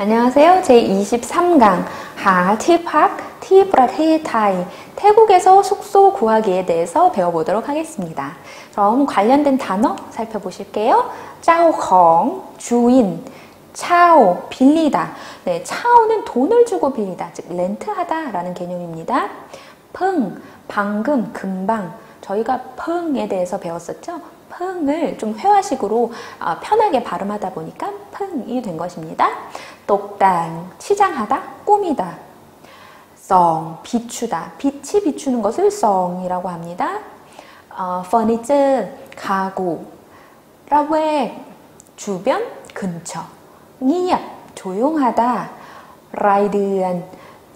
안녕하세요. 제23강 하티팍 티브라테타이 태국에서 숙소 구하기에 대해서 배워보도록 하겠습니다. 그럼 관련된 단어 살펴보실게요. 짜오콩, 주인, 차오, 빌리다. 네, 차오는 돈을 주고 빌리다, 즉 렌트하다 라는 개념입니다. 펑, 방금, 금방. 저희가 펑에 대해서 배웠었죠. 펑을 좀 회화식으로 편하게 발음하다 보니까 펑이 된 것입니다. 똑당, 치장하다, 꾸미다. 성, 비추다. 빛이 비추는 것을 성이라고 합니다. 퍼니처, 가구. 라웨, 주변, 근처. งียบ, 조용하다. 라이드안,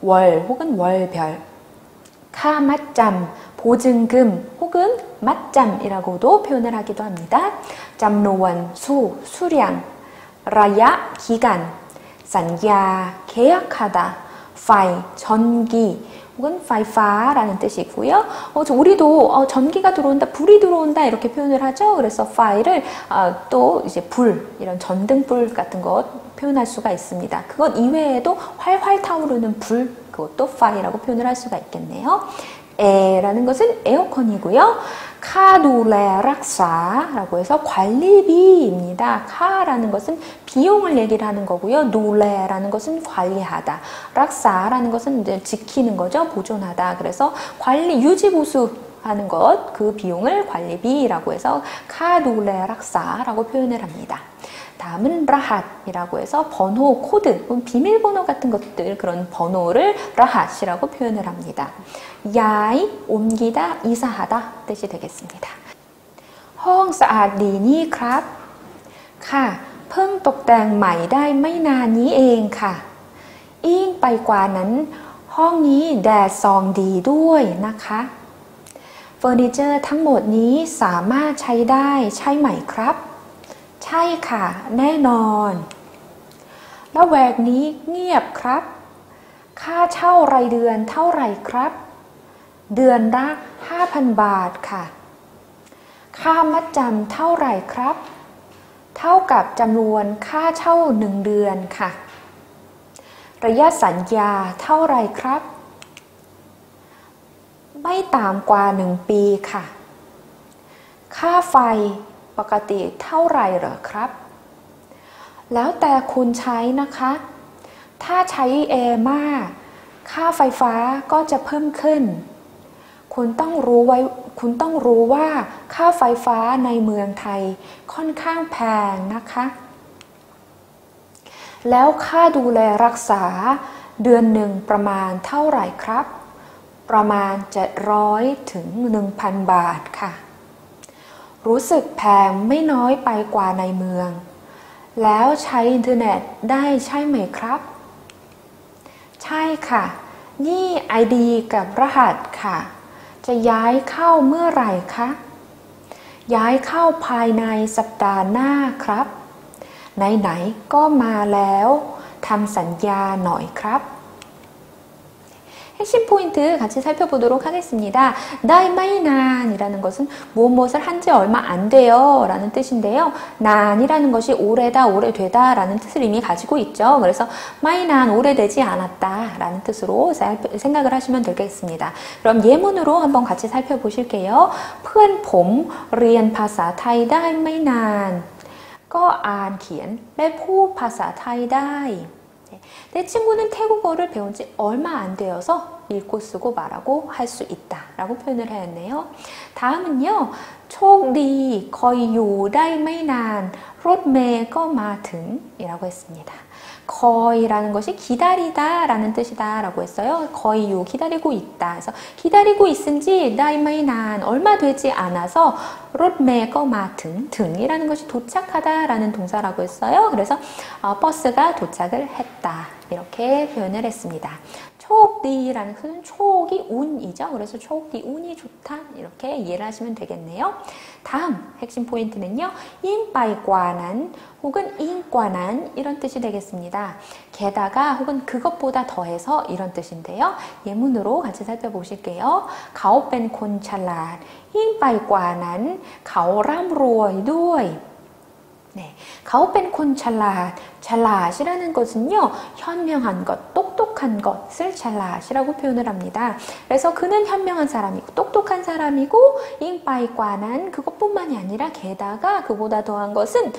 월 혹은 월별. 카 맞잠, 보증금 혹은 맞잠이라고도 표현을 하기도 합니다. 잠노원, 수, 수량. 라야, 기간. 산야, 계약하다. 파이, 전기 혹은 파이파라는 뜻이 있고요. 우리도 전기가 들어온다, 불이 들어온다 이렇게 표현을 하죠. 그래서 파이를 또 이제 불, 이런 전등불 같은 것 표현할 수가 있습니다. 그것 이외에도 활활 타오르는 불, 그것도 파이라고 표현을 할 수가 있겠네요. 에라는 것은 에어컨이고요. 카둘레 락사라고 해서 관리비입니다. 카라는 것은 비용을 얘기를 하는 거고요. 눌레라는 것은 관리하다. 락사라는 것은 이제 지키는 거죠. 보존하다. 그래서 관리, 유지 보수 하는 것, 그 비용을 관리비라고 해서 카둘레 락사라고 표현을 합니다. 다음은 라핫이라고 해서 번호, 코드, 비밀번호 같은 것들, 그런 번호를 라핫이라고 표현을 합니다. 야이, 옮기다, 이사하다 뜻이 되겠습니다. ห้องสะอาดดีนี่ครับ ค่ะ เพิ่งตกแต่งใหม่ได้ไม่นานนี้เองค่ะยิ่งไปกว่านั้นห้องนี้แดดส่องดีด้วยนะคะเฟอร์นิเจอร์ทั้งหมดนี้สามารถใช้ได้ใช่ไหมครับใช่ค่ะแน่นอนแล้วแวกนี้เงียบครับค่าเช่ารายเดือนเท่าไหร่ครับเดือนละ 5,000 บาทค่ะค่ามัดจำเท่าไหร่ครับเท่ากับจำนวนค่าเช่า1 เดือนค่ะระยะสัญญาเท่าไหร่ครับไม่ต่ำกว่า1 ปีค่ะค่าไฟปกติเท่าไหร่เหรอครับแล้วแต่คุณใช้นะคะถ้าใช้แอร์มากค่าไฟฟ้าก็จะเพิ่มขึ้นคุณต้องรู้ว่าค่าไฟฟ้าในเมืองไทยค่อนข้างแพงนะคะแล้วค่าดูแลรักษาเดือนหนึ่งประมาณเท่าไหร่ครับประมาณ700 ถึง 1,000 บาทค่ะรู้สึกแพงไม่น้อยไปกว่าในเมืองแล้วใช้อินเทอร์เน็ตได้ใช่ไหมครับใช่ค่ะนี่ ID กับรหัสค่ะจะย้ายเข้าเมื่อไหร่คะย้ายเข้าภายในสัปดาห์หน้าครับไหนๆก็มาแล้วทำสัญญาหน่อยครับ핵심 포인트 같이 살펴보도록 하겠습니다. 다이마이난이라는 것은 무엇을 한지 얼마 안 돼요 라는 뜻인데요. 난이라는 것이 오래다, 오래되다 라는 뜻을 이미 가지고 있죠. 그래서 마이난, 오래되지 않았다 라는 뜻으로 생각을 하시면 되겠습니다. 그럼 예문으로 한번 같이 살펴보실게요. เพื่อนผมเรียนภาษาไทยได้ไม่นานก็อ่านเขียนและพูดภาษาไทยได้ 내 친구는 태국어를 배운 지 얼마 안 되어서 읽고 쓰고 말하고 할 수 있다 라고 표현을 하였네요. 다음은요. โชคดีคอยอยู่ได้ไม่นานรถเมล์ก็มาถึง이라고 했습니다. 거의라는 것이 기다리다 라는 뜻이다 라고 했어요. 거의유 기다리고 있다. 그래서 기다리고 있은지 다이마이난 얼마 되지 않아서 롯메거 마등 등이라는 것이 도착하다 라는 동사라고 했어요. 그래서 버스가 도착을 했다 이렇게 표현을 했습니다. 촉디라는 것은 촉이 운이죠. 그래서 촉디 운이 좋다 이렇게 이해를 하시면 되겠네요. 다음 핵심 포인트는요. 인바이과난 혹은 인과난 이런 뜻이 되겠습니다. 게다가 혹은 그것보다 더해서 이런 뜻인데요. 예문으로 같이 살펴보실게요. 가오벤 콘찰랏 인바이과난 가오람 로이ด้วย 네, 가오펜콘 찰랏이라는 것은요, 현명한 것, 똑똑한 것을 찰랏이라고 표현을 합니다. 그래서 그는 현명한 사람이고, 똑똑한 사람이고, 잉빠이과난 그것뿐만이 아니라 게다가 그보다 더한 것은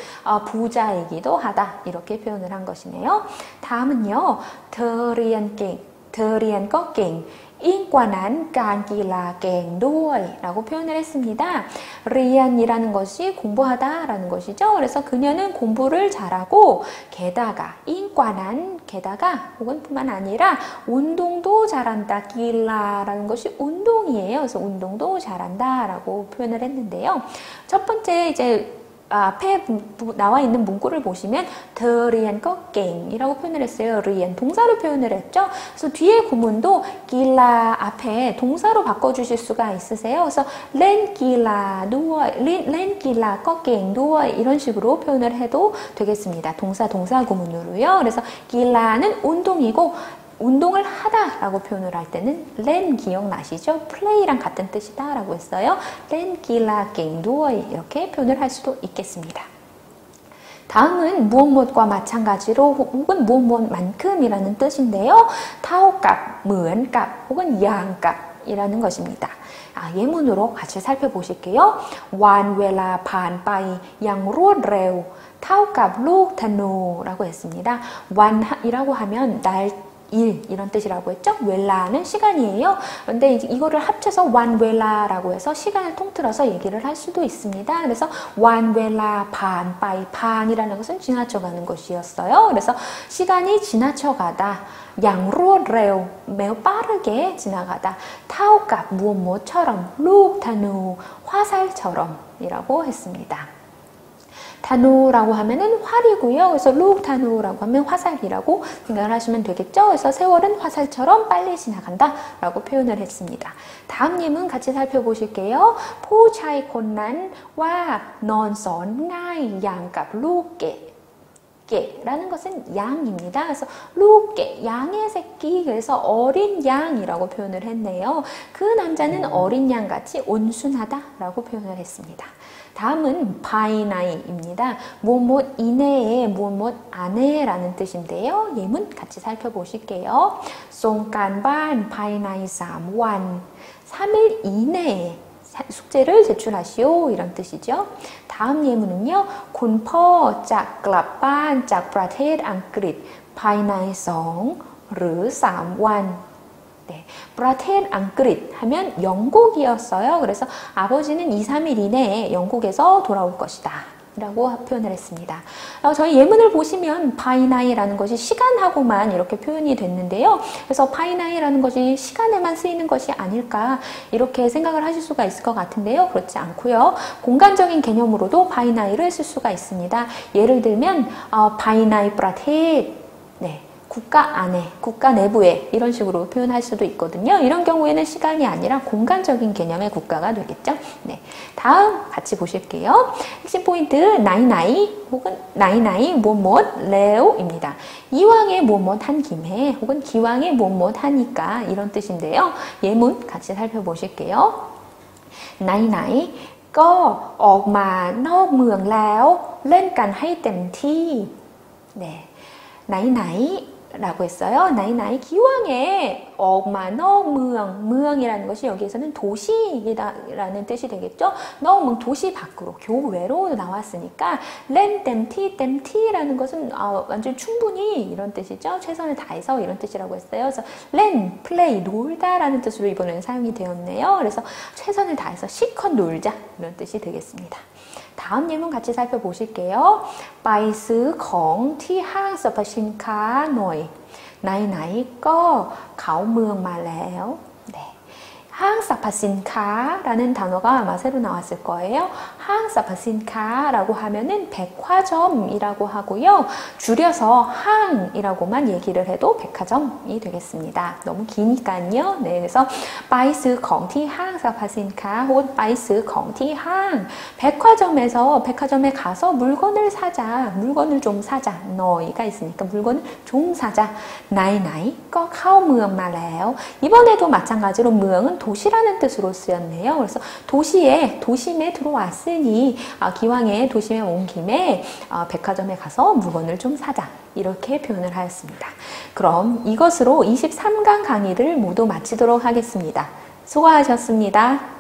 부자이기도 하다. 이렇게 표현을 한 것이네요. 다음은요, 더리안 꺾갱. 인과난 깐기라 갱도이 라고 표현을 했습니다. 리안이라는 것이 공부하다 라는 것이죠. 그래서 그녀는 공부를 잘하고 게다가 인과난 게다가 혹은 뿐만 아니라 운동도 잘한다. 길라라는 것이 운동이에요. 그래서 운동도 잘한다 라고 표현을 했는데요. 첫 번째 이제 앞에 나와 있는 문구를 보시면 더 리안 꺾갱이라고 표현을 했어요. 리안 동사로 표현을 했죠. 그래서 뒤에 구문도 길라 앞에 동사로 바꿔주실 수가 있으세요. 그래서 렌 길라 누워 렌 길라 꺾갱 누워 이런 식으로 표현을 해도 되겠습니다. 동사 구문으로요. 그래서 길라는 운동이고 운동을 하다라고 표현을 할 때는 렌 기억나시죠? 플레이랑 같은 뜻이다라고 했어요. 렌 길라 갱두어이 이렇게 표현을 할 수도 있겠습니다. 다음은 무엇무엇과 마찬가지로 혹은 무엇무엇만큼이라는 뜻인데요. 타오값, 무언값 혹은 양값이라는 것입니다. 예문으로 같이 살펴보실게요. 완 웨라 반빠이 양 루어레우 타오값 룩 타누라고 했습니다. 완이라고 하면 날 이런 뜻이라고 했죠. 웰라는 시간이에요. 그런데 이거를 합쳐서 완웰라라고 해서 시간을 통틀어서 얘기를 할 수도 있습니다. 그래서 완웰라 반빠이 반이라는 것은 지나쳐가는 것이었어요. 그래서 시간이 지나쳐가다. 양루어레오 매우 빠르게 지나가다. 타오값 무엇처럼 룩타누 화살처럼 이라고 했습니다. 타누라고 하면은 활이고요. 그래서 룩 타누라고 하면 화살이라고 생각을 하시면 되겠죠. 그래서 세월은 화살처럼 빨리 지나간다 라고 표현을 했습니다. 다음 예문 같이 살펴보실게요. 포차이 콘난와 넌선ง่าย 양값 룩게 라는 것은 양입니다. 그래서 루게 양의 새끼 그래서 어린 양이라고 표현을 했네요. 그 남자는 어린 양같이 온순하다라고 표현을 했습니다. 다음은 바이나이입니다. 무엇 이내에 무엇 안에라는 뜻인데요. 예문 같이 살펴보실게요. 송간반 바이나이 3원 3일 이내에 숙제를 제출하시오 이런 뜻이죠. 다음 예문은요. 쿤퍼 จากกลับบ้านจากประเทศอังกฤษภายใน2 หรือ 3 วัน 네, 브라텐 앙그릿 하면 영국이었어요. 그래서 아버지는 2, 3일 이내에 영국에서 돌아올 것이다. 라고 표현을 했습니다. 저희 예문을 보시면 파이나이라는 것이 시간하고만 이렇게 표현이 됐는데요. 그래서 파이나이라는 것이 시간에만 쓰이는 것이 아닐까 이렇게 생각을 하실 수가 있을 것 같은데요. 그렇지 않고요. 공간적인 개념으로도 파이나이를 쓸 수가 있습니다. 예를 들면 파이나이 브라텐 네. 국가 안에, 국가 내부에 이런 식으로 표현할 수도 있거든요. 이런 경우에는 시간이 아니라 공간적인 개념의 국가가 되겠죠. 네, 다음 같이 보실게요. 핵심 포인트 나이나이 혹은 나이나이 무엇 레오입니다. 이왕에 무엇 한 김에 혹은 기왕에 무엇 하니까 이런 뜻인데요. 예문 같이 살펴보실게요. 나이나이 ก็ออกมานอกเมืองแล้วเล่นกันให้เต็มที่ 네, 나이나이 라고 했어요. 나이나이 기왕에 억마너 무형이라는 것이 여기에서는 도시라는 뜻이 되겠죠. 너무 도시 밖으로 교외로 나왔으니까 렌 땜티라는 것은 완전 충분히 이런 뜻이죠. 최선을 다해서 이런 뜻이라고 했어요. 그래서 렌 플레이 놀다라는 뜻으로 이번에는 사용이 되었네요. 그래서 최선을 다해서 실컷 놀자 이런 뜻이 되겠습니다. 다음 예문 같이 살펴보실게요. ไปซื้อของที่ห้างสรรพสินค้าหน่อยไหนๆก็เขาเมืองมาแล้ว 네. 항사파신카라는 단어가 아마 새로 나왔을 거예요. 항사파신카라고 하면은 백화점이라고 하고요. 줄여서 항이라고만 얘기를 해도 백화점이 되겠습니다. 너무 기니까요. 네, 그래서 ไปซื้อของที่ห้างสรรพสินค้า 혹은 ไปซื้อของที่ห้าง 백화점에 가서 물건을 사자. 물건을 좀 사자. 너희가 있으니까 물건을 좀 사자. 나이 거เข้าเมืองมาแล้ว 이번에도 마찬가지로 무형은 도시라는 뜻으로 쓰였네요. 그래서 도심에 들어왔을 힘드니 기왕에 도심에 온 김에 백화점에 가서 물건을 좀 사자. 이렇게 표현을 하였습니다. 그럼 이것으로 23강 강의를 모두 마치도록 하겠습니다. 수고하셨습니다.